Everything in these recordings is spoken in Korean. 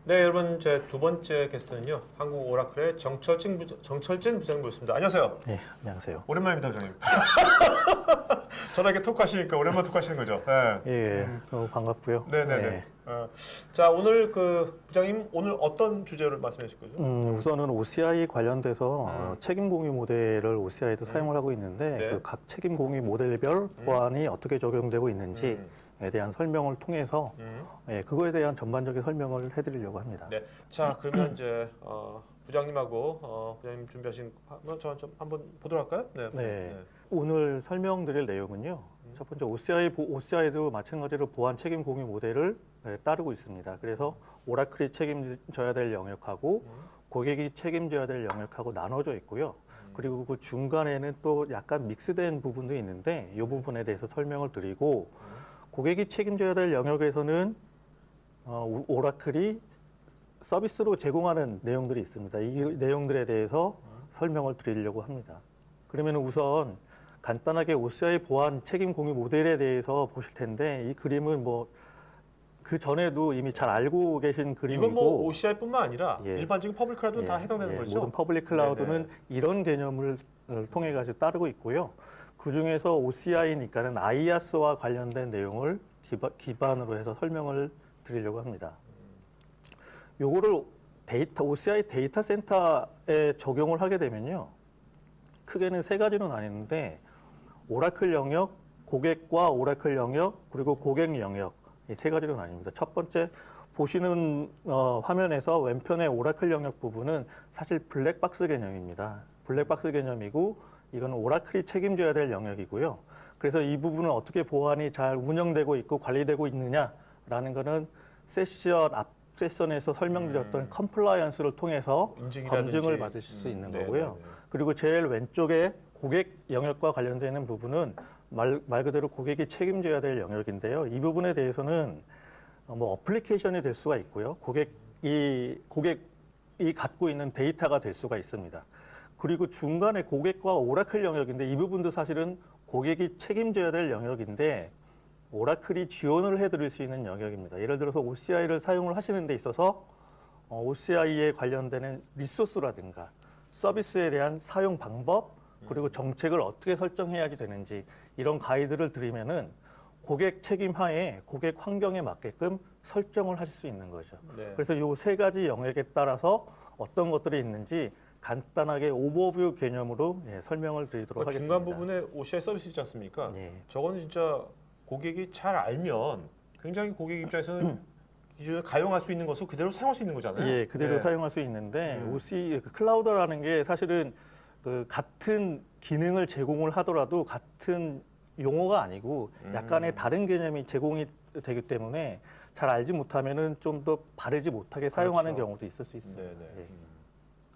네, 여러분 제 두 번째 게스트는요. 한국 오라클의 정철진 부장님 모셨습니다. 안녕하세요. 네, 안녕하세요. 오랜만입니다, 부장님. 전화게 톡하시니까 오랜만에 톡하시는 거죠. 네. 예, 너무 반갑고요. 네네네. 네. 자, 오늘 그 부장님 오늘 어떤 주제를 말씀해 주실 거죠? 우선은 OCI 관련돼서 책임 공유 모델을 OCI도 사용을 하고 있는데 네. 그 각 책임 공유 모델별 보안이 어떻게 적용되고 있는지에 대한 설명을 통해서 예, 그거에 대한 전반적인 설명을 해드리려고 합니다. 네. 자, 그러면 이제 부장님하고 부장님 준비하신 저 한번 보도록 할까요? 네. 네. 오늘 설명드릴 내용은요. 첫 번째 OCI도 마찬가지로 보안 책임 공유 모델을 따르고 있습니다. 그래서 오라클이 책임져야 될 영역하고 고객이 책임져야 될 영역하고 나눠져 있고요. 그리고 그 중간에는 또 약간 믹스된 부분도 있는데 이 부분에 대해서 설명을 드리고 고객이 책임져야 될 영역에서는 오라클이 서비스로 제공하는 내용들이 있습니다. 이 내용들에 대해서 설명을 드리려고 합니다. 그러면 우선 간단하게 OCI 보안 책임 공유 모델에 대해서 보실 텐데 이 그림은 뭐 그 전에도 이미 잘 알고 계신 그림이고 이건 뭐 OCI뿐만 아니라 예. 일반적인 퍼블릭 클라우드는 다 해당되는 거죠? 모든 퍼블릭 클라우드는 이런 개념을 통해 가지고 따르고 있고요. 그 중에서 OCI니까는 IaaS와 관련된 내용을 기반으로 해서 설명을 드리려고 합니다. 요거를 OCI 데이터 센터에 적용을 하게 되면요. 크게는 세 가지로 나뉘는데 오라클 영역, 고객과 오라클 영역, 그리고 고객 영역 이 세 가지로 나뉩니다. 첫 번째 보시는 화면에서 왼편의 오라클 영역 부분은 사실 블랙박스 개념입니다. 블랙박스 개념이고 이거는 오라클이 책임져야 될 영역이고요. 그래서 이 부분은 어떻게 보안이 잘 운영되고 있고 관리되고 있느냐라는 거는 앞 세션에서 설명드렸던 컴플라이언스를 통해서 검증을 받으실 수 있는 거고요. 그리고 제일 왼쪽에 고객 영역과 관련되는 부분은 말 그대로 고객이 책임져야 될 영역인데요. 이 부분에 대해서는 뭐 어플리케이션이 될 수가 있고요. 고객이 갖고 있는 데이터가 될 수가 있습니다. 그리고 중간에 고객과 오라클 영역인데 이 부분도 사실은 고객이 책임져야 될 영역인데 오라클이 지원을 해드릴 수 있는 영역입니다. 예를 들어서 OCI를 사용을 하시는 데 있어서 OCI에 관련되는 리소스라든가 서비스에 대한 사용 방법 그리고 정책을 어떻게 설정해야지 되는지 이런 가이드를 드리면은 고객 책임 하에 고객 환경에 맞게끔 설정을 하실 수 있는 거죠. 네. 그래서 이 세 가지 영역에 따라서 어떤 것들이 있는지 간단하게 오버뷰 개념으로 설명을 드리도록 하겠습니다. 중간 부분에 OCI 서비스 있지 않습니까? 예. 저거는 진짜 고객이 잘 알면 굉장히 고객 입장에서는 기존에 가용할 수 있는 것을 그대로 사용할 수 있는 거잖아요. 예, 그대로 네. 사용할 수 있는데 클라우드라는 게 사실은 그 같은 기능을 제공을 하더라도 같은 용어가 아니고 약간의 다른 개념이 제공이 되기 때문에 잘 알지 못하면은 좀 더 바르지 못하게 사용하는 그렇죠. 경우도 있을 수 있습니다. 네네. 예.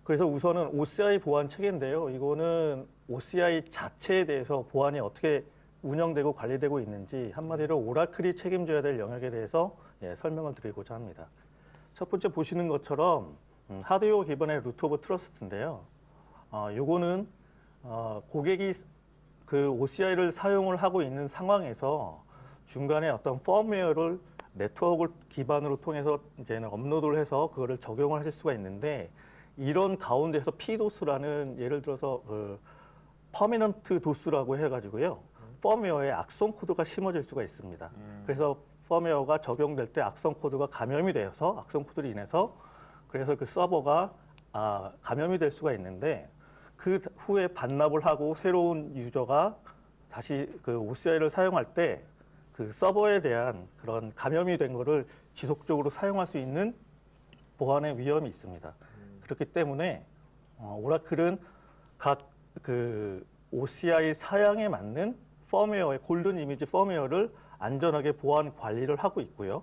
그래서 우선은 OCI 보안 체계인데요. 이거는 OCI 자체에 대해서 보안이 어떻게 운영되고 관리되고 있는지 한마디로 오라클이 책임져야 될 영역에 대해서 설명을 드리고자 합니다. 첫 번째 보시는 것처럼 하드웨어 기반의 루트 오브 트러스트인데요. 요거는 고객이 그 OCI를 사용을 하고 있는 상황에서 중간에 어떤 펌웨어를 네트워크를 기반으로 통해서 이제는 업로드를 해서 그거를 적용을 하실 수가 있는데 이런 가운데서 PDOS라는 예를 들어서 그 퍼미넌트 도스라고 해가지고요. 펌웨어에 악성 코드가 심어질 수가 있습니다. 그래서 펌웨어가 적용될 때 악성 코드가 감염이 되어서 악성 코드로 인해서 그래서 그 서버가 감염이 될 수가 있는데 그 후에 반납을 하고 새로운 유저가 다시 그 OCI를 사용할 때 그 서버에 대한 그런 감염이 된 거를 지속적으로 사용할 수 있는 보안의 위험이 있습니다. 그렇기 때문에 오라클은 각 그 OCI 사양에 맞는 펌웨어의 골든 이미지 펌웨어를 안전하게 보안 관리를 하고 있고요.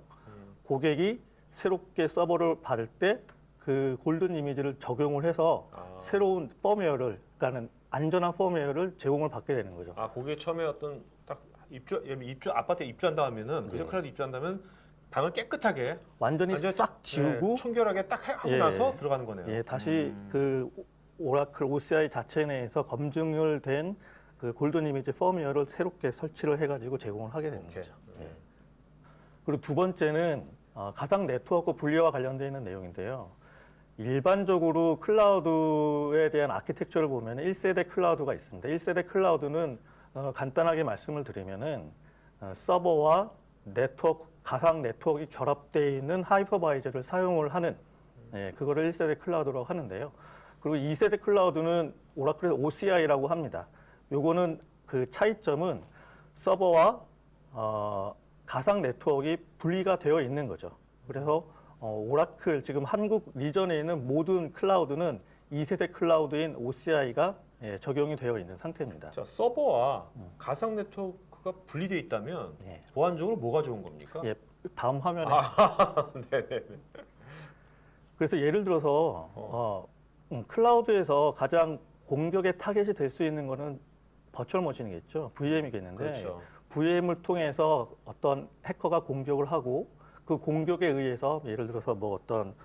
고객이 새롭게 서버를 받을 때 그 골든 이미지를 적용을 해서 새로운 펌웨어를, 그러니까는 안전한 펌웨어를 제공을 받게 되는 거죠. 고객이 처음에 어떤 딱 아파트에 입주한다 하면은 그저 클라우드 입주한다면 방을 깨끗하게 완전히 싹 지우고 청결하게 딱 하고 나서 들어가는 거네요. 예, 다시 그 오라클 OCI 자체 내에서 검증을 된 그 골든 이미지 펌웨어를 새롭게 설치를 해가지고 제공을 하게 되는 거죠. 그리고 두 번째는 가상 네트워크 분리와 관련되어 있는 내용인데요. 일반적으로 클라우드에 대한 아키텍처를 보면 1세대 클라우드가 있습니다. 1세대 클라우드는 간단하게 말씀을 드리면은 서버와 네트워크, 가상 네트워크가 결합되어 있는 하이퍼바이저를 사용을 하는 그거를 1세대 클라우드라고 하는데요. 그리고 2세대 클라우드는 오라클에서 OCI라고 합니다. 요거는 그 차이점은 서버와 가상 네트워크가 분리가 되어 있는 거죠. 그래서 오라클 지금 한국 리전에 있는 모든 클라우드는 2세대 클라우드인 OCI가 적용이 되어 있는 상태입니다. 자, 서버와 가상 네트워크가 분리되어 있다면 예. 보안적으로 뭐가 좋은 겁니까? 예, 다음 화면에. 네네. 그래서 예를 들어서 클라우드에서 가장 공격의 타겟이 될 수 있는 거는 버추얼 머신이겠죠. VM이겠는데 그렇죠. VM을 통해서 어떤 해커가 공격을 하고 그 공격에 의해서 예를 들어서 뭐 어떤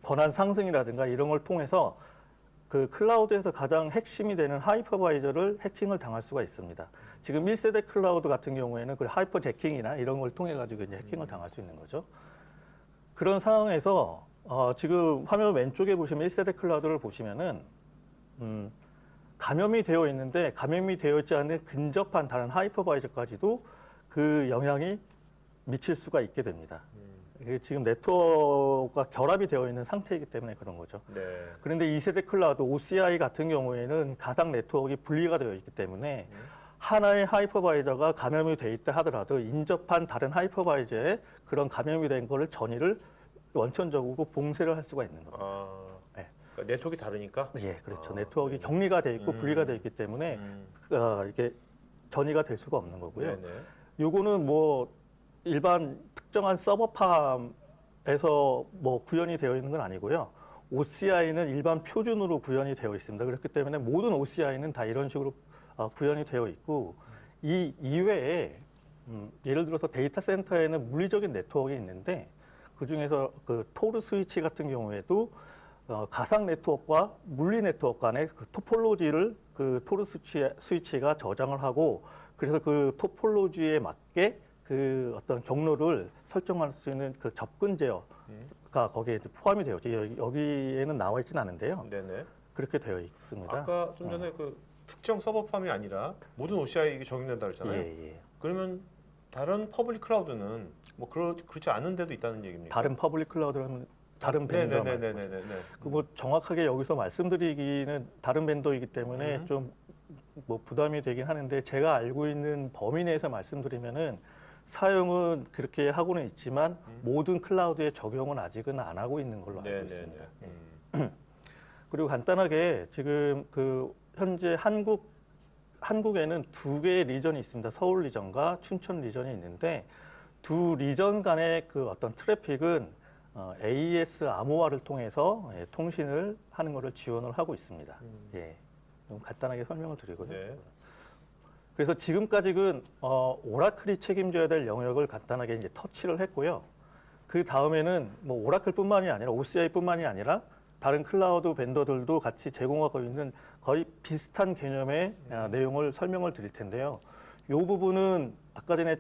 권한 상승이라든가 이런 걸 통해서 그 클라우드에서 가장 핵심이 되는 하이퍼바이저를 해킹을 당할 수가 있습니다. 지금 1세대 클라우드 같은 경우에는 그 하이퍼제킹이나 이런 걸 통해 가지고 이제 해킹을 당할 수 있는 거죠. 그런 상황에서 지금 화면 왼쪽에 보시면 1세대 클라우드를 보시면은 감염이 되어 있는데 감염이 되어 있지 않은 근접한 다른 하이퍼바이저까지도 그 영향이 미칠 수가 있게 됩니다. 이게 지금 네트워크가 결합이 되어 있는 상태이기 때문에 그런 거죠. 네. 그런데 2세대 클라우드 OCI 같은 경우에는 가상 네트워크가 분리가 되어 있기 때문에 하나의 하이퍼바이저가 감염이 돼 있다 하더라도 인접한 다른 하이퍼바이저에 그런 감염이 된 거를 전이를 원천적으로 봉쇄를 할 수가 있는 겁니다. 네. 그러니까 네트워크가 다르니까? 예, 그렇죠. 네트워크가 격리가 돼 있고 분리가 돼 있기 때문에 이게 전이가 될 수가 없는 거고요. 네네. 요거는 뭐 일반 특정한 서버팜에서 뭐 구현이 되어 있는 건 아니고요. OCI는 일반 표준으로 구현이 되어 있습니다. 그렇기 때문에 모든 OCI는 다 이런 식으로 구현이 되어 있고 이 이외에 예를 들어서 데이터 센터에는 물리적인 네트워크가 있는데 그 중에서 그 토르 스위치 같은 경우에도 가상 네트워크와 물리 네트워크 간의 그 토폴로지를 그 토르 스위치가 저장을 하고 그래서 그 토폴로지에 맞게 그 어떤 경로를 설정할 수 있는 그 접근 제어가 거기에 이제 포함이 되어 있죠. 여기에는 나와 있지는 않은데요. 네네. 그렇게 되어 있습니다. 아까 좀 전에 그 특정 서버팜이 아니라 모든 OCI 적용된다 그랬잖아요. 예. 그러면 다른 퍼블릭 클라우드는 뭐 그렇지 않은 데도 있다는 얘기입니까? 다른 퍼블릭 클라우드는 다른 벤더 말씀하시죠. 네네네네네. 그 뭐 정확하게 여기서 말씀드리기는 다른 벤더이기 때문에 좀 뭐 부담이 되긴 하는데 제가 알고 있는 범위 내에서 말씀드리면은 사용은 그렇게 하고는 있지만 모든 클라우드에 적용은 아직은 안 하고 있는 걸로 알고 있습니다. 그리고 간단하게 지금 그 현재 한국에는 두 개의 리전이 있습니다. 서울 리전과 춘천 리전이 있는데 두 리전 간의 그 어떤 트래픽은 AES 암호화를 통해서 통신을 하는 것을 지원을 하고 있습니다. 예, 좀 간단하게 설명을 드리고요. 네. 그래서 지금까지는 오라클이 책임져야 될 영역을 간단하게 이제 터치를 했고요. 그 다음에는 뭐 오라클뿐만이 아니라 OCI뿐만이 아니라 다른 클라우드 벤더들도 같이 제공하고 있는 거의 비슷한 개념의 내용을 설명을 드릴 텐데요. 이 부분은 아까 전에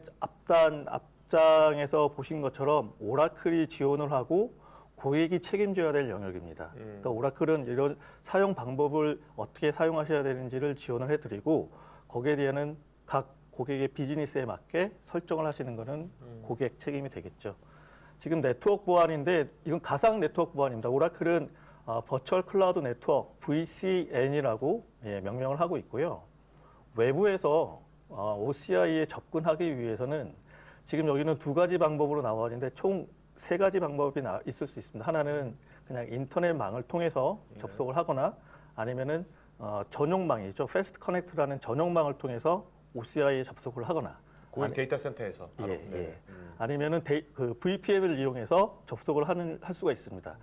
앞장에서 보신 것처럼 오라클이 지원을 하고 고객이 책임져야 될 영역입니다. 그러니까 오라클은 이런 사용 방법을 어떻게 사용하셔야 되는지를 지원을 해드리고 거기에 대한 각 고객의 비즈니스에 맞게 설정을 하시는 것은 고객 책임이 되겠죠. 지금 네트워크 보안인데 이건 가상 네트워크 보안입니다. 오라클은 버추얼 클라우드 네트워크 VCN이라고 명명을 하고 있고요. 외부에서 OCI에 접근하기 위해서는 지금 여기는 두 가지 방법으로 나와 있는데 총 세 가지 방법이 있을 수 있습니다. 하나는 그냥 인터넷망을 통해서 접속을 하거나 아니면은 전용망이죠. 패스트 커넥트라는 전용망을 통해서 OCI에 접속을 하거나 고객 데이터 센터에서 바로. 네. 아니면은 그 VPN을 이용해서 접속을 할 수가 있습니다.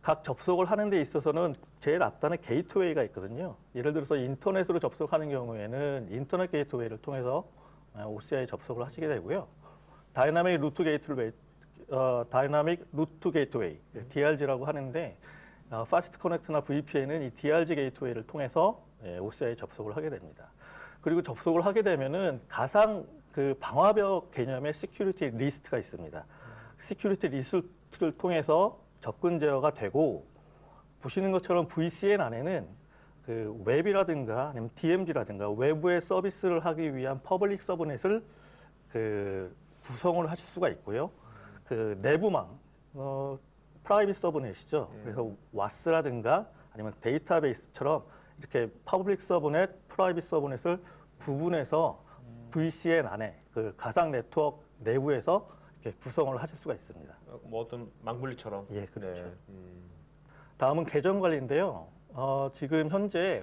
각 접속을 하는 데 있어서는 제일 앞단에 게이트웨이가 있거든요. 예를 들어서 인터넷으로 접속하는 경우에는 인터넷 게이트웨이를 통해서 OCI에 접속을 하시게 되고요. 다이나믹 루트 게이트웨이, DRG라고 하는데 파스트 커넥트나 VPN은 이 DRG 게이트웨이를 통해서 OCI에 접속을 하게 됩니다. 그리고 접속을 하게 되면은 가상 그 방화벽 개념의 시큐리티 리스트가 있습니다. 시큐리티 리스트를 통해서 접근 제어가 되고 보시는 것처럼 VCN 안에는 그 웹이라든가 아니면 DMZ라든가 외부의 서비스를 하기 위한 퍼블릭 서브넷을 그 구성을 하실 수가 있고요. 그 내부망 프라이빗 서브넷이죠. 그래서 와스라든가 아니면 데이터베이스처럼 이렇게 퍼블릭 서브넷, 프라이빗 서브넷을 구분해서 VCN 안에 그 가상 네트워크 내부에서 이렇게 구성을 하실 수가 있습니다. 뭐 어떤 망블리처럼. 예, 그렇죠. 네. 다음은 계정 관리인데요. 지금 현재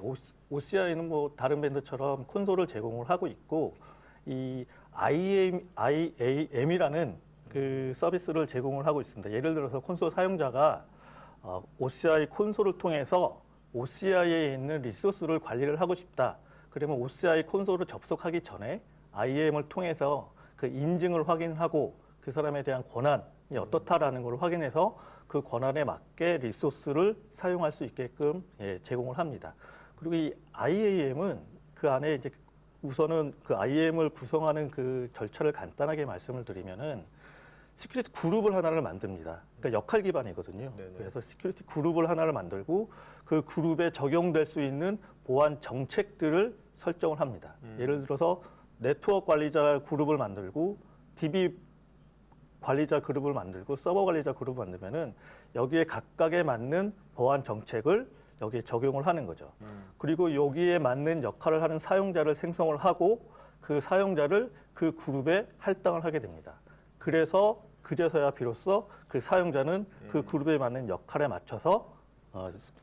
OCI는 뭐 다른 밴드처럼 콘솔을 제공을 하고 있고 이 IAM이라는 그 서비스를 제공을 하고 있습니다. 예를 들어서 콘솔 사용자가 OCI 콘솔을 통해서 OCI에 있는 리소스를 관리를 하고 싶다. 그러면 OCI 콘솔을 접속하기 전에 IAM을 통해서 그 인증을 확인하고 그 사람에 대한 권한이 어떻다라는 걸 확인해서 그 권한에 맞게 리소스를 사용할 수 있게끔 제공을 합니다. 그리고 이 IAM은 그 안에 이제 우선은 그 IAM을 구성하는 그 절차를 간단하게 말씀을 드리면은 시큐리티 그룹을 하나를 만듭니다. 그러니까 역할 기반이거든요. 네네. 그래서 시큐리티 그룹을 하나를 만들고 그 그룹에 적용될 수 있는 보안 정책들을 설정을 합니다. 예를 들어서 네트워크 관리자 그룹을 만들고 DB 관리자 그룹을 만들고 서버 관리자 그룹을 만들면은 여기에 각각에 맞는 보안 정책을 여기에 적용을 하는 거죠. 그리고 여기에 맞는 역할을 하는 사용자를 생성을 하고 그 사용자를 그 그룹에 할당을 하게 됩니다. 그래서 그제서야 비로소 그 사용자는 그 그룹에 맞는 역할에 맞춰서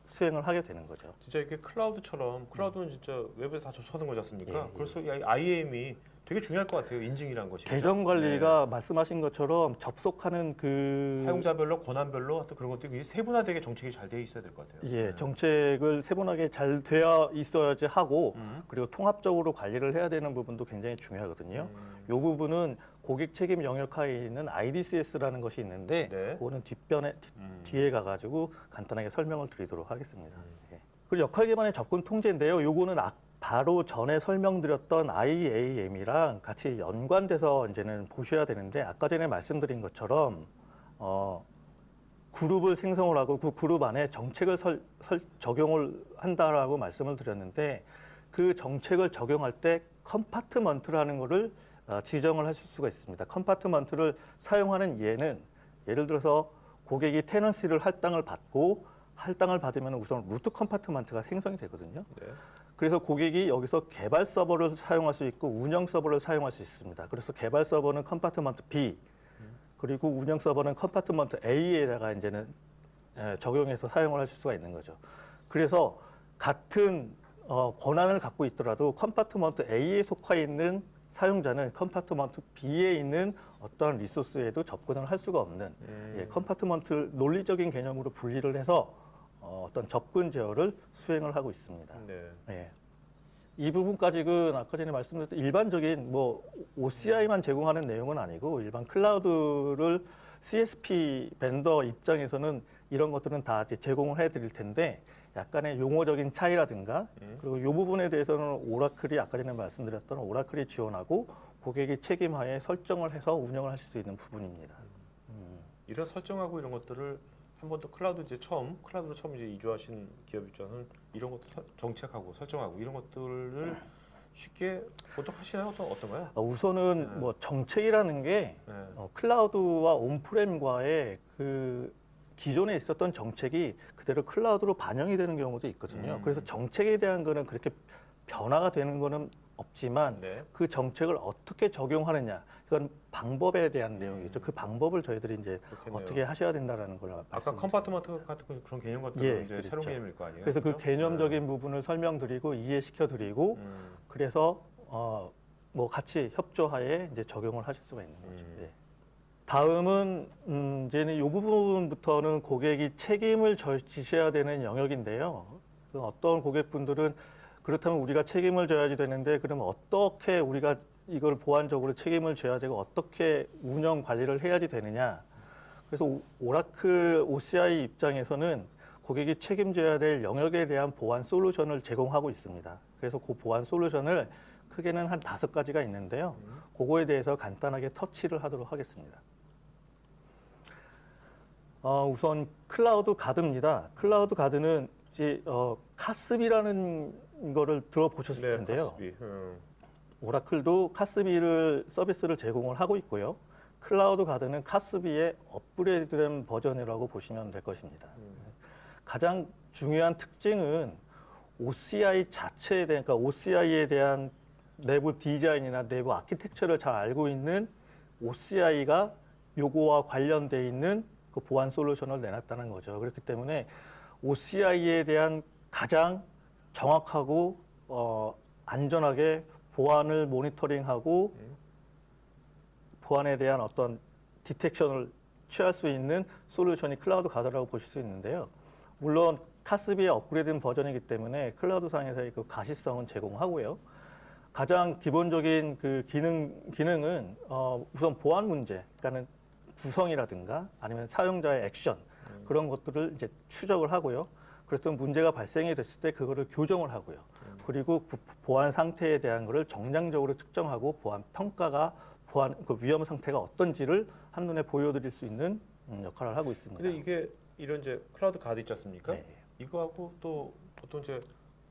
수행을 하게 되는 거죠. 진짜 이렇게 클라우드는 진짜 웹에서 다 접속하는 거지 않습니까? 예, 예. 그래서 이 IAM이 되게 중요할 것 같아요. 인증이란 것이. 계정 관리가 말씀하신 것처럼 접속하는 그 사용자별로 권한별로 어떤 그런 것들이 세분화되게 정책이 잘 돼 있어야 될 것 같아요. 예, 정책을 세분하게 잘 되어 있어야지 하고 그리고 통합적으로 관리를 해야 되는 부분도 굉장히 중요하거든요. 이 부분은 고객 책임 영역 하에 있는 IDCS라는 것이 있는데 네. 그거는 뒤에 가가지고 간단하게 설명을 드리도록 하겠습니다. 예. 그리고 역할 기반의 접근 통제인데요. 요거는 바로 전에 설명드렸던 IAM이랑 같이 연관돼서 이제는 보셔야 되는데 아까 전에 말씀드린 것처럼 그룹을 생성을 하고 그 그룹 안에 정책을 적용을 한다라고 말씀을 드렸는데 그 정책을 적용할 때 컴파트먼트라는 거를 지정을 하실 수가 있습니다. 컴파트먼트를 사용하는 예는 예를 들어서 고객이 테넌시를 할당을 받으면 우선 루트 컴파트먼트가 생성이 되거든요. 네. 그래서 고객이 여기서 개발 서버를 사용할 수 있고 운영 서버를 사용할 수 있습니다. 그래서 개발 서버는 컴파트먼트 B, 그리고 운영 서버는 컴파트먼트 A에다가 이제는 적용해서 사용을 하실 수가 있는 거죠. 그래서 같은 권한을 갖고 있더라도 컴파트먼트 A에 속해 있는 사용자는 컴파트먼트 B에 있는 어떠한 리소스에도 접근을 할 수가 없는 컴파트먼트 논리적인 개념으로 분리를 해서 어떤 접근 제어를 수행을 하고 있습니다. 네. 예. 이 부분까지는 아까 전에 말씀드렸던 일반적인 뭐 OCI만 제공하는 내용은 아니고 일반 클라우드를 CSP 벤더 입장에서는 이런 것들은 다 이제 제공을 해드릴 텐데 약간의 용어적인 차이라든가 그리고 이 부분에 대해서는 오라클이 아까 전에 말씀드렸던 오라클이 지원하고 고객이 책임하에 설정을 해서 운영을 하실 수 있는 부분입니다. 이런 설정하고 이런 것들을 한 번 더 클라우드로 처음 이제 이주하신 기업 입장은 이런 것도 정책하고 설정하고 이런 것들을 쉽게 보통 하시나요? 어떤가요? 우선은 뭐 정책이라는 게 네. 클라우드와 온프렘과의 그 기존에 있었던 정책이 그대로 클라우드로 반영이 되는 경우도 있거든요. 그래서 정책에 대한 거는 그렇게 변화가 되는 거는 없지만 네. 그 정책을 어떻게 적용하느냐 이건 방법에 대한 내용이죠. 그 방법을 저희들이 이제 그렇겠네요. 어떻게 하셔야 된다라는 걸 아까 말씀드렸죠. 컴파트먼트 같은 그런 개념 같은 예, 건 이제 그렇죠. 새로운 개념일 거 아니에요? 그래서 그 그죠? 개념적인 부분을 설명드리고 이해시켜드리고 그래서 뭐 같이 협조하에 이제 적용을 하실 수가 있는 거죠. 예. 다음은 이제는 이 부분부터는 고객이 책임을 지셔야 되는 영역인데요. 그 어떤 고객분들은 그렇다면 우리가 책임을 져야지 되는데 그러면 어떻게 우리가 이걸 보안적으로 책임을 져야 되고 어떻게 운영 관리를 해야지 되느냐. 그래서 오라클 OCI 입장에서는 고객이 책임져야 될 영역에 대한 보안 솔루션을 제공하고 있습니다. 그래서 그 보안 솔루션을 크게는 한 5가지가 있는데요. 그거에 대해서 간단하게 터치를 하도록 하겠습니다. 우선 클라우드 가드입니다. 클라우드 가드는 이제 카스비라는 거를 들어보셨을 텐데요. 카스비. 오라클도 카스비를 서비스를 제공을 하고 있고요. 클라우드 가드는 카스비의 업그레이드된 버전이라고 보시면 될 것입니다. 가장 중요한 특징은 OCI 자체에 대한, 그러니까 OCI에 대한 내부 디자인이나 내부 아키텍처를 잘 알고 있는 OCI가 요거와 관련돼 있는 그 보안 솔루션을 내놨다는 거죠. 그렇기 때문에 OCI에 대한 가장 정확하고 안전하게 보안을 모니터링하고 보안에 대한 어떤 디텍션을 취할 수 있는 솔루션이 클라우드 가드라고 보실 수 있는데요. 물론 카스비의 업그레이드된 버전이기 때문에 클라우드상에서의 그 가시성은 제공하고요. 가장 기본적인 그 기능은 우선 보안 문제, 그러니까는 구성이라든가 아니면 사용자의 액션 그런 것들을 이제 추적을 하고요. 그랬던 문제가 발생이 됐을 때 그거를 교정을 하고요. 그리고 보안 상태에 대한 거를 정량적으로 측정하고 보안 평가가 보안 그 위험 상태가 어떤지를 한눈에 보여드릴 수 있는 역할을 하고 있습니다. 근데 이게 이런 이제 클라우드 가드 있지 않습니까? 네. 이거하고 또 보통 이제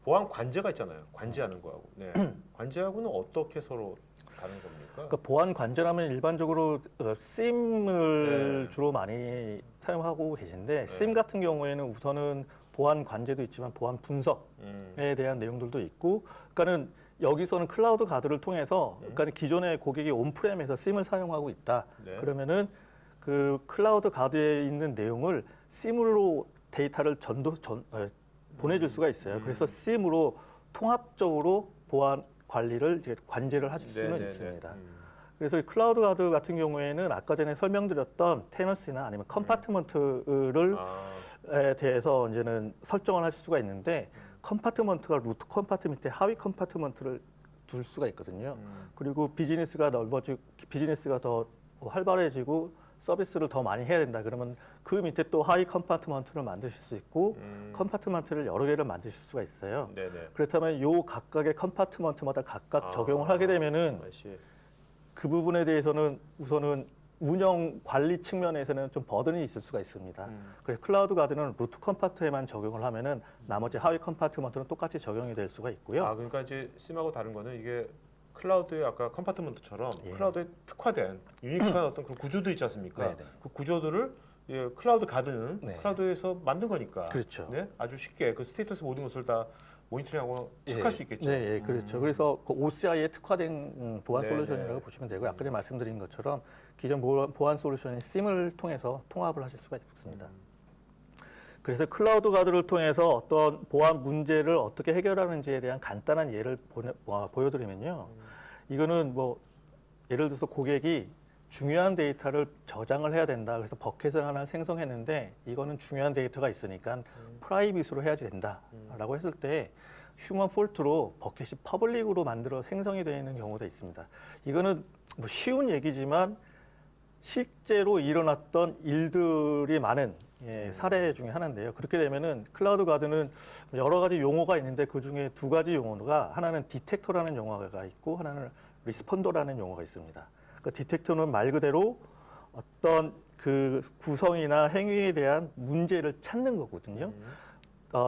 보안 관제가 있잖아요. 관제하는 거하고. 네. 관제하고는 어떻게 서로 다른 겁니까? 그러니까 보안 관제라면 일반적으로 SIEM을 네. 주로 많이 사용하고 계신데 SIEM 같은 경우에는 우선은 보안 관제도 있지만 보안 분석에 대한 내용들도 있고, 그러니까는 여기서는 클라우드 가드를 통해서, 그러니까 기존의 고객이 온프렘에서 SIEM을 사용하고 있다. 네. 그러면은 그 클라우드 가드에 있는 내용을 SIEM으로 데이터를 보내줄 수가 있어요. 그래서 SIEM으로 통합적으로 보안 관리를 이제 관제를 하실 수는 네네네. 있습니다. 그래서 이 클라우드 가드 같은 경우에는 아까 전에 설명드렸던 테너시나 아니면 컴파트먼트를 에 대해서 이제는 설정을 하실 수가 있는데, 컴파트먼트가 루트 컴파트 밑에 하위 컴파트먼트를 둘 수가 있거든요. 그리고 비즈니스가 비즈니스가 더 활발해지고 서비스를 더 많이 해야 된다. 그러면 그 밑에 또 하위 컴파트먼트를 만드실 수 있고 컴파트먼트를 여러 개를 만드실 수가 있어요. 네네. 그렇다면 요 각각의 컴파트먼트마다 각각 적용을 하게 되면은 아이씨. 그 부분에 대해서는 우선은 운영 관리 측면에서는 좀 버든이 있을 수가 있습니다. 그래서 클라우드 가드는 루트 컴파트에만 적용을 하면은 나머지 하위 컴파트먼트는 똑같이 적용이 될 수가 있고요. 그러니까 이제 심하고 다른 거는 이게 클라우드의 아까 컴파트먼트처럼 예. 클라우드에 특화된 유니크한 어떤 그 구조들 있지 않습니까? 네네. 그 구조들을 클라우드 가드는 네. 클라우드에서 만든 거니까. 그렇죠. 네? 아주 쉽게 그 스테이터스 모든 것을 다 모니터링하고 체크할 수 있겠죠. 네, 예, 그렇죠. 그래서 그 OCI에 특화된 보안 네네. 솔루션이라고 보시면 되고요. 아까 전에 말씀드린 것처럼 기존 보안 솔루션인 SIEM을 통해서 통합을 하실 수가 있습니다. 그래서 클라우드 가드를 통해서 어떤 보안 문제를 어떻게 해결하는지에 대한 간단한 예를 보여드리면요. 이거는 뭐 예를 들어서 고객이 중요한 데이터를 저장을 해야 된다. 그래서 버켓을 하나 생성했는데 이거는 중요한 데이터가 있으니까 프라이빗으로 해야지 된다라고 했을 때 휴먼 폴트로 버켓이 퍼블릭으로 만들어 생성이 되어 있는 경우도 있습니다. 이거는 뭐 쉬운 얘기지만 실제로 일어났던 일들이 많은 사례 중에 하나인데요. 그렇게 되면은 클라우드 가드는 여러 가지 용어가 있는데 그 중에 두 가지 용어가 하나는 디텍터라는 용어가 있고 하나는 리스폰더라는 용어가 있습니다. 그 디텍터는 말 그대로 어떤 그 구성이나 행위에 대한 문제를 찾는 거거든요.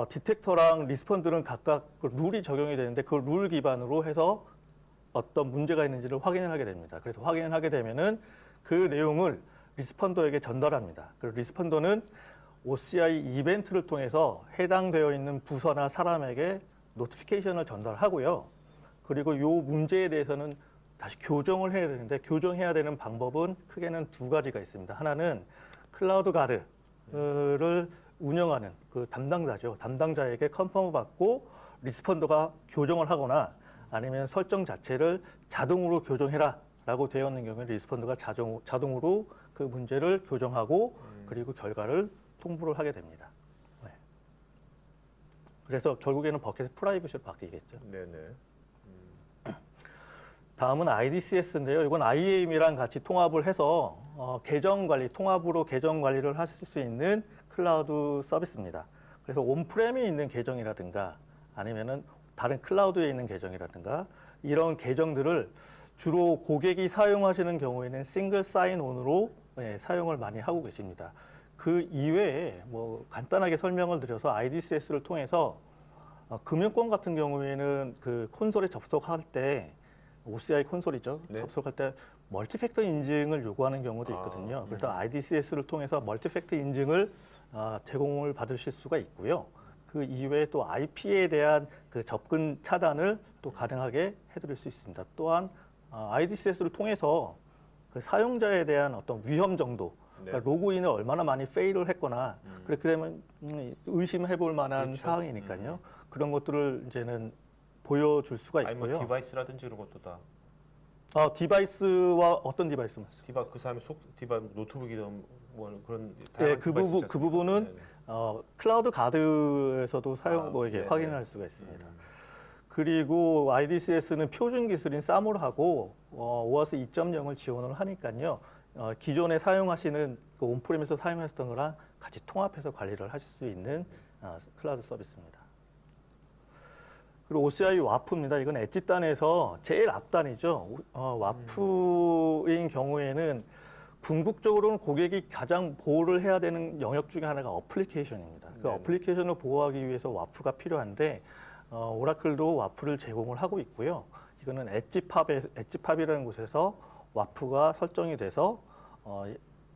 디텍터랑 리스폰더는 각각 그 룰이 적용이 되는데 그 룰 기반으로 해서 어떤 문제가 있는지를 확인을 하게 됩니다. 그래서 확인을 하게 되면은 그 내용을 리스폰더에게 전달합니다. 그리고 리스폰더는 OCI 이벤트를 통해서 해당되어 있는 부서나 사람에게 노티피케이션을 전달하고요. 그리고 이 문제에 대해서는 다시 교정을 해야 되는데 교정해야 되는 방법은 크게는 두 가지가 있습니다. 하나는 클라우드 가드를 운영하는 그 담당자죠. 담당자에게 컨펌을 받고 리스폰더가 교정을 하거나 아니면 설정 자체를 자동으로 교정해라 라고 되어 있는 경우에 리스폰더가 자동으로 그 문제를 교정하고 그리고 결과를 통보를 하게 됩니다. 네. 그래서 결국에는 버켓의 프라이빗으로 바뀌겠죠. 네네. 다음은 IDCS인데요. 이건 IAM이랑 같이 통합을 해서 계정 관리, 통합으로 계정 관리를 하실 수 있는 클라우드 서비스입니다. 그래서 온프렘에 있는 계정이라든가 아니면은 다른 클라우드에 있는 계정이라든가 이런 계정들을 주로 고객이 사용하시는 경우에는 싱글 사인온으로 사용을 많이 하고 계십니다. 그 이외에 뭐 간단하게 설명을 드려서 IDCS를 통해서 금융권 같은 경우에는 그 콘솔에 접속할 때 OCI 콘솔이죠. 네. 접속할 때 멀티팩터 인증을 요구하는 경우도 있거든요. 그래서 IDCS를 통해서 멀티팩터 인증을 제공을 받으실 수가 있고요. 그 이외에 또 IP에 대한 그 접근 차단을 또 가능하게 해드릴 수 있습니다. 또한 IDCS를 통해서 그 사용자에 대한 어떤 위험 정도, 그러니까 로그인을 얼마나 많이 페일을 했거나 그렇게 되면 의심해 볼 만한 그렇죠. 사항이니까요. 그런 것들을 이제는 보여줄 수가 아니 뭐 있고요. 디바이스라든지 이런 것도 다 디바이스와 어떤 디바이스 말씀? 그 사람의 노트북이든 뭐 그런 예, 다양한 그 디바이스 부분 있지 그 않습니까? 부분은 네네. 클라우드 가드에서도 사용 뭐 이게 네네. 확인할 수가 있습니다. 그리고 IDCS는 표준 기술인 사물하고 오아스 2.0을 지원을 하니까요. 기존에 사용하시는 그 온프레미에서 사용하셨던 거랑 같이 통합해서 관리를 하실 수 있는 클라우드 서비스입니다. 그리고 OCI 와프입니다. 이건 엣지단에서 제일 앞단이죠. 와프인 경우에는 궁극적으로는 고객이 가장 보호를 해야 되는 영역 중에 하나가 어플리케이션입니다. 그 네네. 어플리케이션을 보호하기 위해서 와프가 필요한데 오라클도 와프를 제공을 하고 있고요. 이거는 엣지팝이라는 곳에서 와프가 설정이 돼서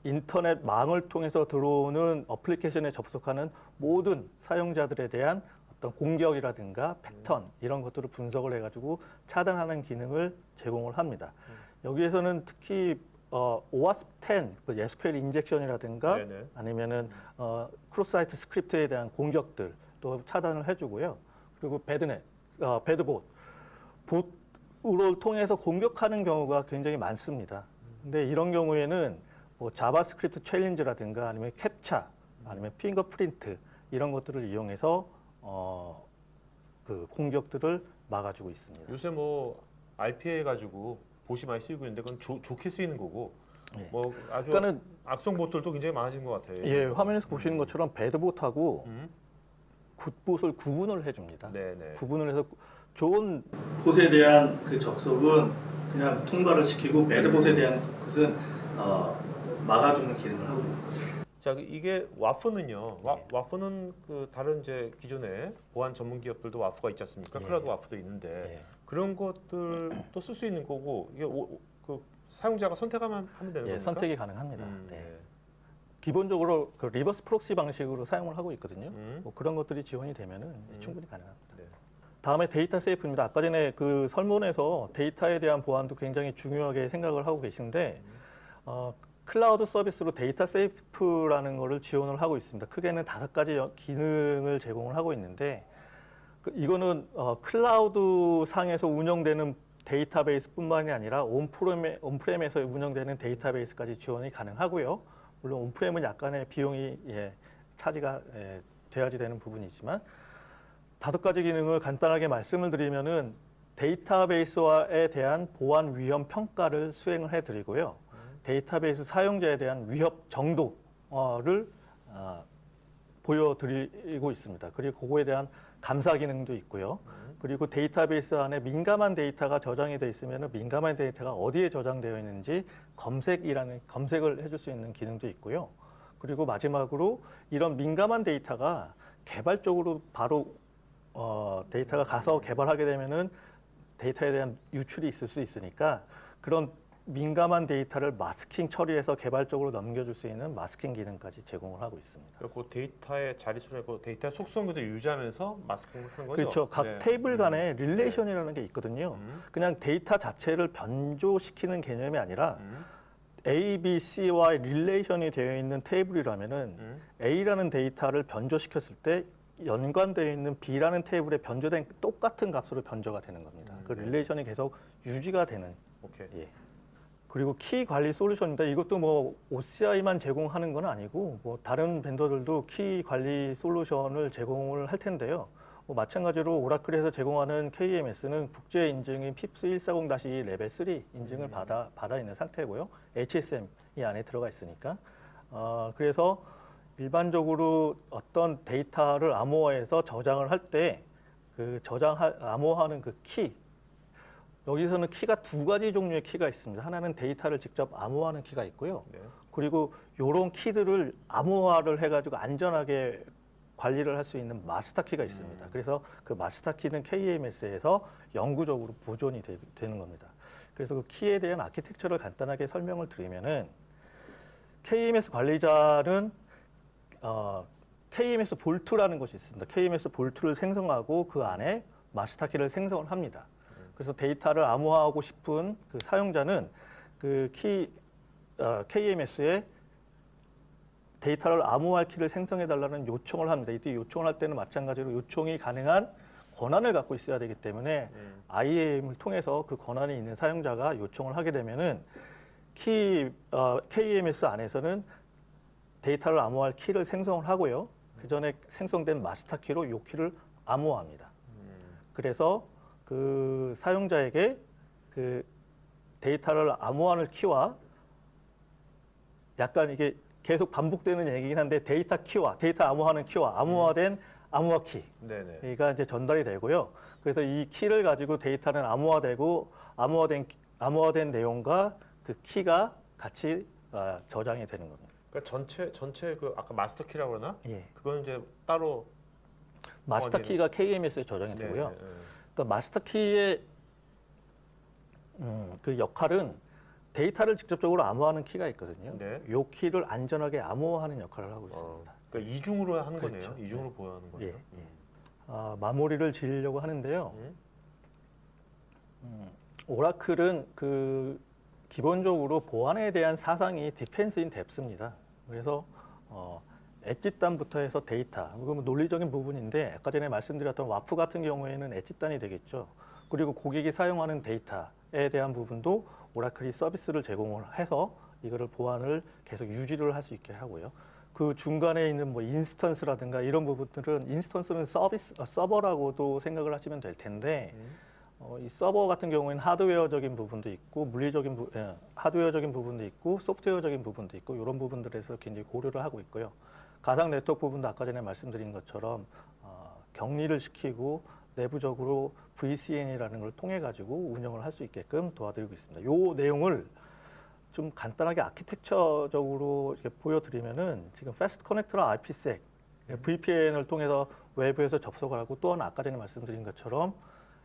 인터넷 망을 통해서 들어오는 어플리케이션에 접속하는 모든 사용자들에 대한 어떤 공격이라든가 패턴 이런 것들을 분석을 해가지고 차단하는 기능을 제공을 합니다. 여기에서는 특히 오아스 10, 그 SQL 인젝션이라든가 네네. 아니면은 크로스사이트 스크립트에 대한 공격들 또 차단을 해주고요. 그리고 배드봇, 봇을 통해서 공격하는 경우가 굉장히 많습니다. 근데 이런 경우에는 뭐 자바스크립트 챌린지라든가 아니면 캡차, 아니면 핑거프린트 이런 것들을 이용해서 그 공격들을 막아주고 있습니다. 요새 뭐 RPA 가지고 봇이 많이 쓰이고 있는데 그건 좋게 쓰이는 거고 예. 뭐 아주 그러니까는 악성 봇들도 굉장히 많아진 것 같아요. 예, 화면에서 보시는 것처럼 배드봇하고 음. 굿봇을 구분을 해줍니다. 네네. 구분을 해서 좋은 봇에 대한 그 접속은 그냥 통과를 시키고 배드봇에 대한 것은 막아주는 기능을 하고 있는 거죠. 자, 이게 와프는요. 네. 와프는 그 다른 이제 기존의 보안 전문 기업들도 와프가 있지 않습니까? 예. 클라우드 와프도 있는데 예. 그런 것들도 쓸 수 있는 거고 이게 그 사용자가 선택하면 하면 되는 예, 겁니까? 선택이 가능합니다. 네. 네. 기본적으로 그 리버스 프록시 방식으로 사용을 하고 있거든요. 음. 뭐 그런 것들이 지원이 되면은 충분히 가능합니다. 네. 다음에 데이터 세이프입니다. 아까 전에 그 설문에서 데이터에 대한 보안도 굉장히 중요하게 생각을 하고 계신데 클라우드 서비스로 데이터 세이프라는 거를 지원을 하고 있습니다. 크게는 5가지 기능을 제공을 하고 있는데 이거는 클라우드 상에서 운영되는 데이터베이스뿐만이 아니라 온프렘에서 운영되는 데이터베이스까지 지원이 가능하고요. 물론 온프렘은 약간의 비용이 차지가 돼야지 되는 부분이지만 5가지 기능을 간단하게 말씀을 드리면은 데이터베이스에 대한 보안 위험 평가를 수행을 해드리고요. 데이터베이스 사용자에 대한 위협 정도를 보여드리고 있습니다. 그리고 그거에 대한 감사 기능도 있고요. 그리고 데이터베이스 안에 민감한 데이터가 저장이 돼 있으면 민감한 데이터가 어디에 저장되어 있는지 검색을 해줄 수 있는 기능도 있고요. 그리고 마지막으로 이런 민감한 데이터가 개발적으로 바로 데이터가 가서 개발하게 되면은 데이터에 대한 유출이 있을 수 있으니까 그런 민감한 데이터를 마스킹 처리해서 개발적으로 넘겨줄 수 있는 마스킹 기능까지 제공을 하고 있습니다. 그리고 데이터의 자릿수를 고 데이터의 속성 그대로 유지하면서 마스킹을 하는 거죠. 그렇죠. 각 네. 테이블 간에 릴레이션이라는 게 있거든요. 그냥 데이터 자체를 변조시키는 개념이 아니라 A, B, C와 릴레이션이 되어 있는 테이블이라면은 A라는 데이터를 변조시켰을 때 연관되어 있는 B라는 테이블에 변조된 똑같은 값으로 변조가 되는 겁니다. 그 릴레이션이 계속 유지가 되는. 오케이. 예. 그리고 키 관리 솔루션입니다. 이것도 뭐 OCI만 제공하는 건 아니고 뭐 다른 벤더들도 키 관리 솔루션을 제공을 할 텐데요. 뭐 마찬가지로 오라클에서 제공하는 KMS는 국제 인증인 PIPS 140-2 레벨 3 인증을 받아 있는 상태고요. HSM 이 안에 들어가 있으니까. 그래서 일반적으로 어떤 데이터를 암호화해서 저장을 할 때 그 암호화하는 그 키, 여기서는 키가 2가지 종류의 키가 있습니다. 하나는 데이터를 직접 암호화하는 키가 있고요. 네. 그리고 이런 키들을 암호화를 해가지고 안전하게 관리를 할 수 있는 마스터 키가 있습니다. 그래서 그 마스터 키는 KEMS에서 영구적으로 보존이 되는 겁니다. 그래서 그 키에 대한 아키텍처를 간단하게 설명을 드리면은 KEMS 관리자는 KEMS 볼트라는 것이 있습니다. KEMS 볼트를 생성하고 그 안에 마스터 키를 생성을 합니다. 그래서 데이터를 암호화하고 싶은 그 사용자는 그 KEMS에 데이터를 암호화할 키를 생성해 달라는 요청을 합니다. 이때 요청을 할 때는 마찬가지로 요청이 가능한 권한을 갖고 있어야 되기 때문에 IAM을 통해서 그 권한이 있는 사용자가 요청을 하게 되면은 KEMS 안에서는 데이터를 암호화할 키를 생성을 하고요. 그 전에 생성된 마스터 키로 이 키를 암호화합니다. 그래서 그 사용자에게 그 데이터를 암호화하는 키와 약간 이게 계속 반복되는 얘기긴 한데 데이터 키와 데이터 암호화하는 키와 암호화된 암호화 키가 이제 전달이 되고요. 그래서 이 키를 가지고 데이터는 암호화되고 암호화된 내용과 그 키가 같이 저장이 되는 겁니다. 그러니까 전체 그 아까 마스터 키라고 그러나? 예. 그거는 이제 따로 마스터 키가 KEMS에 저장이 되고요. 그러니까 마스터 키의 그 역할은 데이터를 직접적으로 암호화하는 키가 있거든요. 네. 이 키를 안전하게 암호화하는 역할을 하고 있습니다. 그러니까 이중으로 하는 그렇죠. 거네요. 이중으로 보호하는 거네요. 예. 마무리를 지으려고 하는데요. 오라클은 그 기본적으로 보안에 대한 사상이 디펜스인 뎁스입니다. 그래서 엣지단부터 해서 데이터, 그건 논리적인 부분인데 아까 전에 말씀드렸던 와프 같은 경우에는 엣지단이 되겠죠. 그리고 고객이 사용하는 데이터에 대한 부분도 오라클이 서비스를 제공을 해서 이거를 보안을 계속 유지를 할 수 있게 하고요. 그 중간에 있는 뭐 인스턴스라든가 이런 부분들은 인스턴스는 서버라고도 생각을 하시면 될 텐데 이 서버 같은 경우에는 하드웨어적인 부분도 있고 하드웨어적인 부분도 있고 소프트웨어적인 부분도 있고 이런 부분들에서 굉장히 고려를 하고 있고요. 가상 네트워크 부분도 아까 전에 말씀드린 것처럼 격리를 시키고 내부적으로 VCN이라는 걸 통해 가지고 운영을 할 수 있게끔 도와드리고 있습니다. 이 내용을 좀 간단하게 아키텍처적으로 이렇게 보여드리면은 지금 패스트 커넥터랑 IPsec, VPN을 통해서 외부에서 접속을 하고 또 하나 아까 전에 말씀드린 것처럼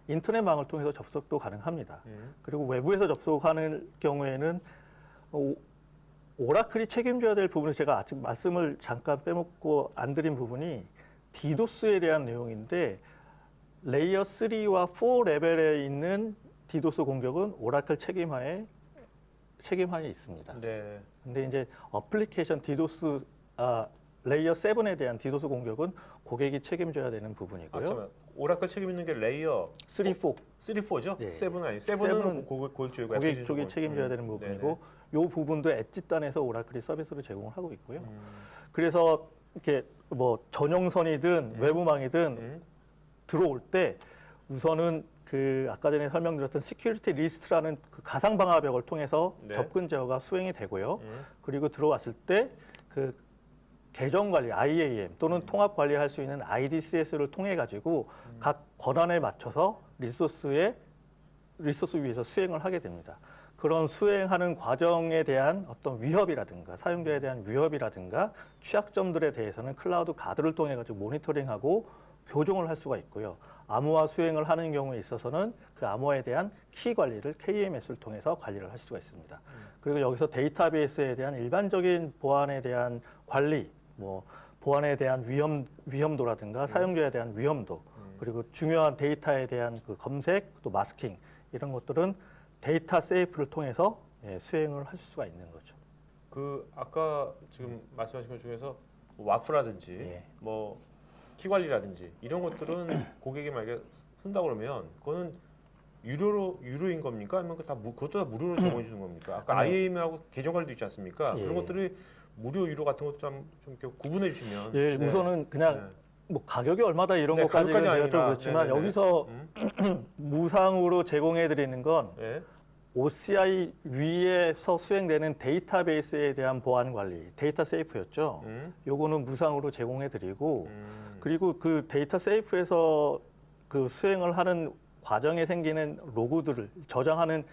인터넷망을 통해서 접속도 가능합니다. 그리고 외부에서 접속하는 경우에는 오라클이 책임져야 될 부분을 제가 아직 말씀을 잠깐 빼먹고 안 드린 부분이 디도스에 대한 내용인데 레이어 3와 4 레벨에 있는 디도스 공격은 오라클 책임하에 있습니다. 네. 근데 이제 어플리케이션 디도스 레이어 7에 대한 디도스 공격은 고객이 책임져야 되는 부분이고요. 잠깐만. 오라클 책임 있는 게 레이어 3, 4. 3, 4죠? 네. 7은 아니에요. 7은 세븐은 고객 쪽이고 고객 쪽이 책임져야 되는 부분이고 이 부분도 엣지단에서 오라클이 서비스를 제공을 하고 있고요. 그래서 이렇게 뭐 전용선이든 외부망이든 들어올 때 우선은 그 아까 전에 설명드렸던 시큐리티 리스트라는 그 가상 방화벽을 통해서 접근 제어가 수행이 되고요. 그리고 들어왔을 때 그 계정 관리 IAM 또는 통합 관리할 수 있는 IDCS를 통해 가지고 각 권한에 맞춰서 리소스 위에서 수행을 하게 됩니다. 그런 수행하는 과정에 대한 어떤 위협이라든가 사용자에 대한 위협이라든가 취약점들에 대해서는 클라우드 가드를 통해 가지고 모니터링하고 교정을 할 수가 있고요. 암호화 수행을 하는 경우에 있어서는 그 암호화에 대한 키 관리를 KEMS를 통해서 관리를 할 수가 있습니다. 그리고 여기서 데이터베이스에 대한 일반적인 보안에 대한 관리, 뭐 보안에 대한 위험도라든가 사용자에 대한 위험도, 그리고 중요한 데이터에 대한 그 검색, 또 마스킹 이런 것들은 데이터 세이프를 통해서 수행을 할 수가 있는 거죠. 그 아까 지금 말씀하신 것 중에서 와프라든지 뭐 키관리라든지 이런 것들은 고객이 만약에 쓴다 그러면 그거는 유료인 겁니까? 아니면 그것도 다 무료로 제공해 주는 겁니까? 아까 IAM하고 계정 관리도 있지 않습니까? 그런 것들이 무료 유료 같은 것도 좀 이렇게 구분해 주시면. 예, 우선은 그냥 뭐 가격이 얼마다 이런 것까지는 제가 좀 그렇지만 여기서 무상으로 제공해 드리는 건 OCI 위에서 수행되는 데이터베이스에 대한 보안 관리, 데이터 세이프였죠. 요거는 무상으로 제공해 드리고 그리고 그 데이터 세이프에서 그 수행을 하는 과정에 생기는 로그들을 저장하는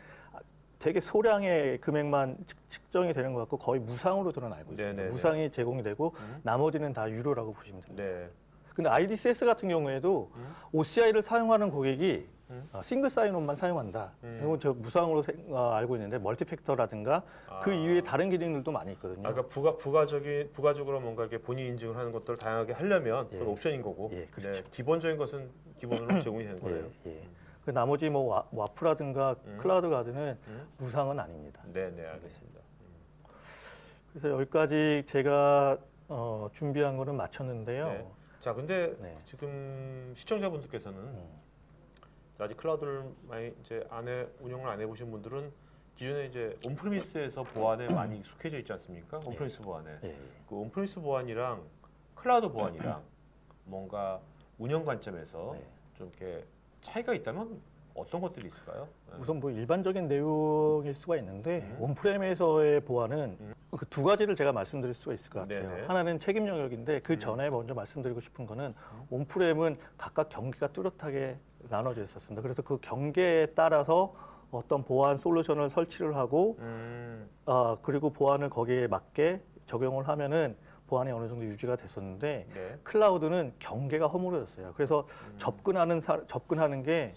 되게 소량의 금액만 측정이 되는 것 같고 거의 무상으로 저는 알고 있습니다. 네네네. 무상이 제공이 되고 나머지는 다 유료라고 보시면 됩니다. 네. 근데 IDCS 같은 경우에도 OCI를 사용하는 고객이 싱글 사인온만 사용한다. 이건 저 무상으로 알고 있는데 멀티팩터라든가 그 이외에 다른 기능들도 많이 있거든요. 아, 그러니까 부가적으로 뭔가 이렇게 본인 인증을 하는 것들을 다양하게 하려면 그건 옵션인 거고. 예, 그렇죠. 네, 기본적인 것은 기본으로 제공이 되는 거예요. 예. 그 나머지 뭐 와프라든가 클라우드 가드는 무상은 아닙니다. 네, 네, 알겠습니다. 그래서 여기까지 제가 준비한 거는 마쳤는데요. 네. 자, 근데 네. 지금 시청자분들께서는 아직 클라우드를 많이 이제 운영을 안 해보신 분들은 기존에 이제 온프리미스에서 보안에 많이 익숙해져 있지 않습니까? 온프리미스 보안에. 예. 그 온프리미스 보안이랑 클라우드 보안이랑 뭔가 운영 관점에서 네. 좀 이렇게 차이가 있다면 어떤 것들이 있을까요? 네. 우선 뭐 일반적인 내용일 수가 있는데 온프렘에서의 보안은 그 두 가지를 제가 말씀드릴 수가 있을 것 같아요. 네네. 하나는 책임 영역인데 그 전에 먼저 말씀드리고 싶은 거는 온프렘은 각각 경계가 뚜렷하게 나눠져 있었습니다. 그래서 그 경계에 따라서 어떤 보안 솔루션을 설치를 하고 그리고 보안을 거기에 맞게 적용을 하면은 보안이 어느 정도 유지가 됐었는데 네. 클라우드는 경계가 허물어졌어요. 그래서 접근하는 게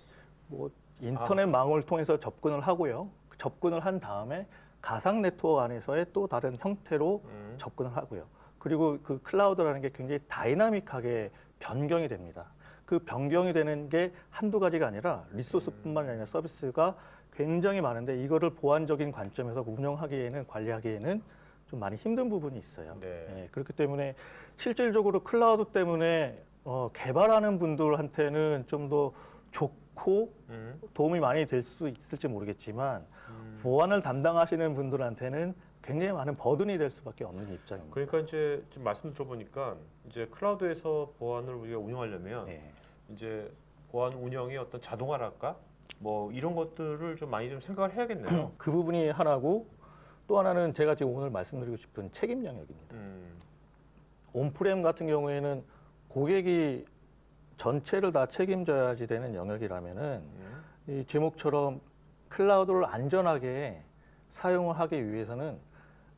뭐 인터넷 망을 통해서 접근을 하고요. 접근을 한 다음에 가상 네트워크 안에서의 또 다른 형태로 접근을 하고요. 그리고 그 클라우드라는 게 굉장히 다이나믹하게 변경이 됩니다. 그 변경이 되는 게 한두 가지가 아니라 리소스뿐만 아니라 서비스가 굉장히 많은데 이거를 보안적인 관점에서 운영하기에는 관리하기에는 좀 많이 힘든 부분이 있어요. 네. 예, 그렇기 때문에 실질적으로 클라우드 때문에 개발하는 분들한테는 좀 더 좋고 도움이 많이 될 수 있을지 모르겠지만 보안을 담당하시는 분들한테는 굉장히 많은 버든이 될 수밖에 없는 입장입니다. 그러니까 이제 지금 말씀 들어보니까 이제 클라우드에서 보안을 우리가 운영하려면 예. 이제 보안 운영의 어떤 자동화랄까 뭐 이런 것들을 좀 많이 좀 생각을 해야겠네요. 그 부분이 하나고 또 하나는 제가 지금 오늘 말씀드리고 싶은 책임 영역입니다. 온프렘 같은 경우에는 고객이 전체를 다 책임져야지 되는 영역이라면은 이 제목처럼 클라우드를 안전하게 사용을 하기 위해서는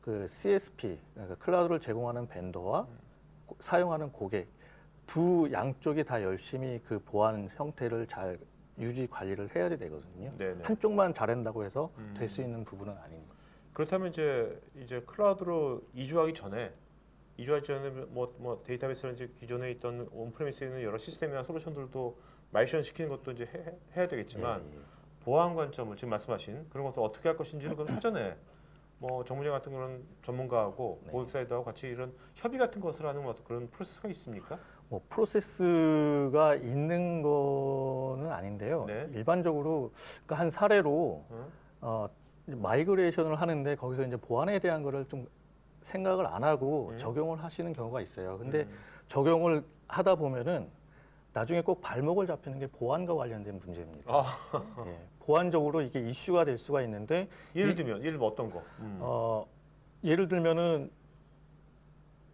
그 CSP, 그러니까 클라우드를 제공하는 벤더와 사용하는 고객 두 양쪽이 다 열심히 그 보안 형태를 잘 유지 관리를 해야 되거든요. 네네. 한쪽만 잘한다고 해서 될 수 있는 부분은 아닙니다. 그렇다면 이제 클라우드로 이주하기 전에 뭐 데이터베이스는 이제 기존에 있던 온프레미스에 있는 여러 시스템이나 솔루션들도 마이션 시키는 것도 이제 해야 되겠지만 예. 보안 관점을 지금 말씀하신 그런 것도 어떻게 할 것인지는 그럼 사전에 뭐 정무장 같은 그런 전문가하고 네. 고객 사이드하고 같이 이런 협의 같은 것을 하는 어떤 그런 프로세스가 있습니까? 뭐 프로세스가 있는 거는 아닌데요. 네. 일반적으로 그러니까 한 사례로 이제 마이그레이션을 하는데 거기서 이제 보안에 대한 거를 좀 생각을 안 하고 적용을 하시는 경우가 있어요. 근데 적용을 하다 보면은 나중에 꼭 발목을 잡히는 게 보안과 관련된 문제입니다. 예, 보안적으로 이게 이슈가 될 수가 있는데 예를 들면 어떤 거? 예를 들면은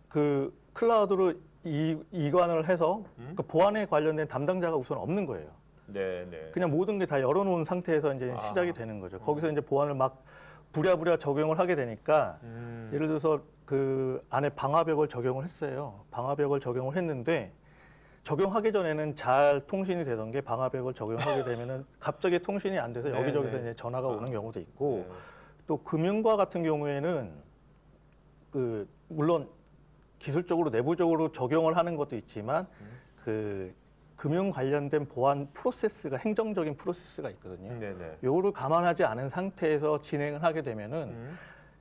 그 클라우드로 이관을 해서 그 보안에 관련된 담당자가 우선 없는 거예요. 네, 네. 그냥 모든 게 다 열어놓은 상태에서 이제 시작이 되는 거죠. 거기서 이제 보안을 막 부랴부랴 적용을 하게 되니까 예를 들어서 그 안에 방화벽을 적용을 했어요. 방화벽을 적용을 했는데 적용하기 전에는 잘 통신이 되던 게 방화벽을 적용하게 되면은 갑자기 통신이 안 돼서 네, 여기저기서 네. 이제 전화가 오는 경우도 있고 네. 또 금융과 같은 경우에는 그 물론 기술적으로 내부적으로 적용을 하는 것도 있지만 그 금융 관련된 보안 프로세스가 행정적인 프로세스가 있거든요. 네네. 요거를 감안하지 않은 상태에서 진행을 하게 되면은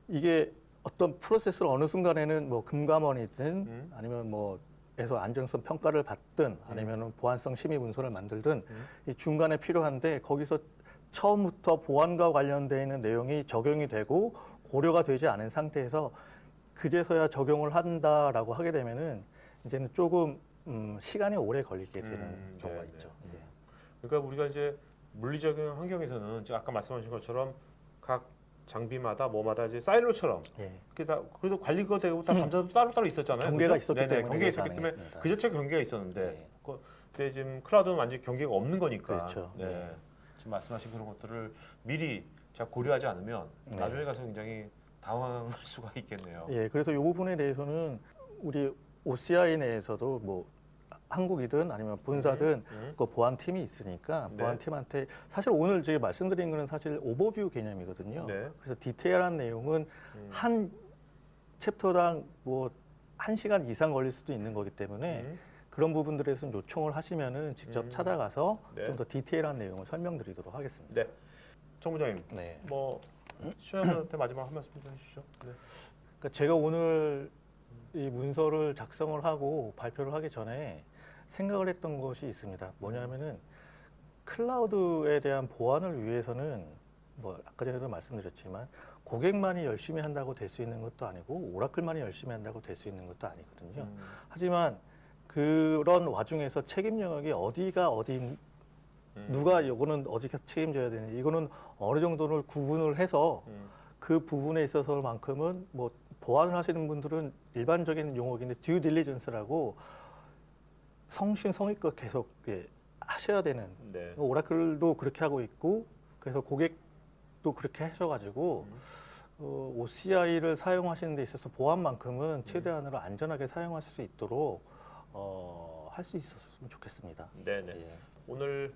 이게 어떤 프로세스를 어느 순간에는 뭐 금감원이든 아니면 뭐에서 안정성 평가를 받든 아니면은 보안성 심의 문서를 만들든 이 중간에 필요한데 거기서 처음부터 보안과 관련되어 있는 내용이 적용이 되고 고려가 되지 않은 상태에서 그제서야 적용을 한다라고 하게 되면은 이제는 조금 시간이 오래 걸리게 되는 경우가 네, 있죠. 네. 예. 그러니까 우리가 이제 물리적인 환경에서는 지금 아까 말씀하신 것처럼 각 장비마다 뭐마다 이제 사이로처럼 예. 그게 다 그래도 관리가 되고 다 감사도 따로 있었잖아요. 경계가 그죠? 있었기 네네, 때문에 경계가 그래서 있었기 때문에 가능했습니다. 그 자체가 경계가 있었는데 네. 근데 지금 클라우드는 완전히 경계가 없는 거니까. 그렇죠. 네. 네. 지금 말씀하신 그런 것들을 미리 잘 고려하지 않으면 네. 나중에 가서 굉장히 당황할 수가 있겠네요. 예, 그래서 이 부분에 대해서는 우리 OCI 내에서도 뭐 한국이든 아니면 본사든 그 보안팀이 있으니까 네. 보안팀한테 사실 오늘 제가 말씀드린 거는 사실 오버뷰 개념이거든요. 네. 그래서 디테일한 내용은 한 챕터당 뭐 1시간 이상 걸릴 수도 있는 거기 때문에 그런 부분들에서 요청을 하시면은 직접 찾아가서 네. 좀 더 디테일한 내용을 설명드리도록 하겠습니다. 네. 정 부장님, 네. 뭐 시청자분한테 마지막 한 말씀 좀 해주시죠. 네. 그러니까 제가 오늘 이 문서를 작성을 하고 발표를 하기 전에 생각을 했던 것이 있습니다. 뭐냐면은 클라우드에 대한 보안을 위해서는 뭐 아까 전에도 말씀드렸지만 고객만이 열심히 한다고 될 수 있는 것도 아니고 오라클만이 열심히 한다고 될 수 있는 것도 아니거든요. 하지만 그런 와중에서 책임 영역이 어디가 어디 누가 이거는 어디가 책임져야 되는지 이거는 어느 정도를 구분을 해서 그 부분에 있어서만큼은 뭐 보안을 하시는 분들은 일반적인 용어인데 듀 딜리전스라고 성심성의껏 계속 하셔야 되는 네. 오라클도 그렇게 하고 있고 그래서 고객도 그렇게 하셔가지고 OCI를 사용하시는 데 있어서 보안만큼은 최대한으로 안전하게 사용하실 수 있도록 할 수 있었으면 좋겠습니다. 네네. 예. 오늘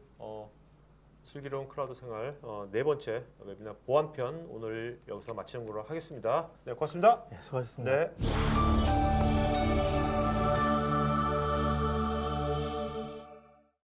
슬기로운 클라우드 생활 네 번째 웨비나 보안편 오늘 여기서 마치는 걸로 하겠습니다. 네, 고맙습니다. 예, 수고하셨습니다. 네.